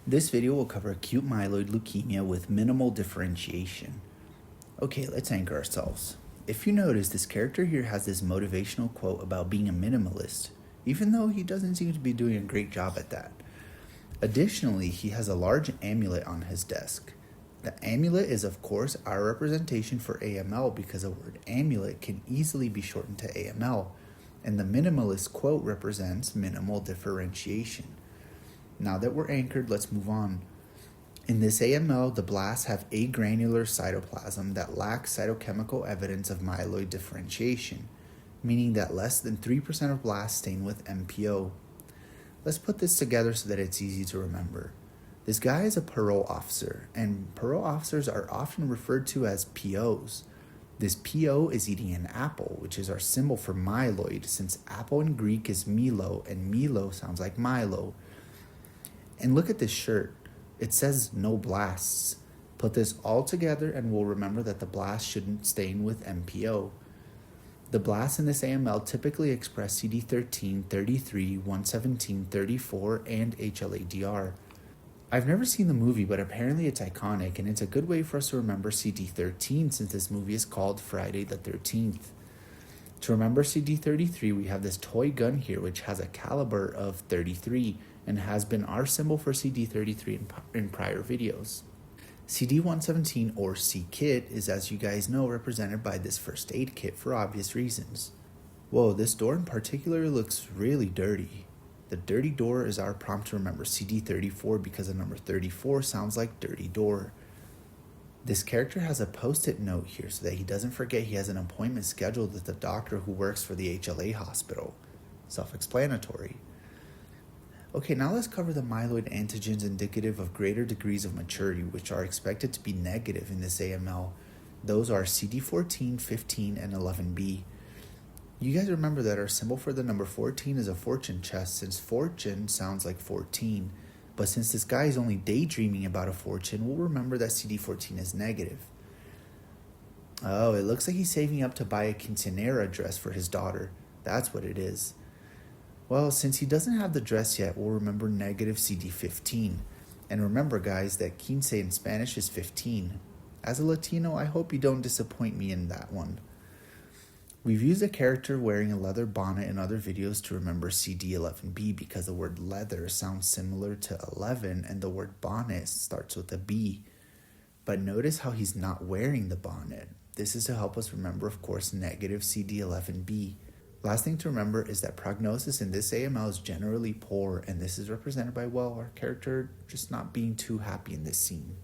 This video will cover acute myeloid leukemia with minimal differentiation. Okay, let's anchor ourselves. If you notice, this character here has this motivational quote about being a minimalist, even though he doesn't seem to be doing a great job at that. Additionally, he has a large amulet on his desk. The amulet is, of course, our representation for AML because the word amulet can easily be shortened to AML, and the minimalist quote represents minimal differentiation. Now that we're anchored, let's move on. In this AML, the blasts have agranular cytoplasm that lacks cytochemical evidence of myeloid differentiation, meaning that less than 3% of blasts stain with MPO. Let's put this together so that it's easy to remember. This guy is a parole officer, and parole officers are often referred to as POs. This PO is eating an apple, which is our symbol for myeloid, since apple in Greek is Milo, and Milo sounds like Milo. And look at this shirt. It says no blasts. Put this all together and we'll remember that the blast shouldn't stain with MPO. The blasts in this AML typically express CD13, 33, 117, 34, and HLA-DR. I've never seen the movie, but apparently it's iconic, and it's a good way for us to remember CD13 since this movie is called Friday the 13th. To remember CD33, we have this toy gun here which has a caliber of 33 and has been our symbol for CD33 in prior videos. CD117 or C-Kit is, as you guys know, represented by this first aid kit for obvious reasons. Whoa, this door in particular looks really dirty. The dirty door is our prompt to remember CD34 because the number 34 sounds like dirty door. This character has a post-it note here so that he doesn't forget he has an appointment scheduled with the doctor who works for the HLA hospital. Self-explanatory. Okay, now let's cover the myeloid antigens indicative of greater degrees of maturity, which are expected to be negative in this AML. Those are CD14, 15, and 11B. You guys remember that our symbol for the number 14 is a fortune chest, since fortune sounds like 14. But since this guy is only daydreaming about a fortune, we'll remember that CD14 is negative. Oh, it looks like he's saving up to buy a quinceañera dress for his daughter. That's what it is. Well, since he doesn't have the dress yet, we'll remember negative CD15. And remember, guys, that quince in Spanish is 15. As a Latino, I hope you don't disappoint me in that one. We've used a character wearing a leather bonnet in other videos to remember CD11B because the word leather sounds similar to 11 and the word bonnet starts with a B. But notice how he's not wearing the bonnet. This is to help us remember, of course, negative CD11B. Last thing to remember is that prognosis in this AML is generally poor, and this is represented by, well, our character just not being too happy in this scene.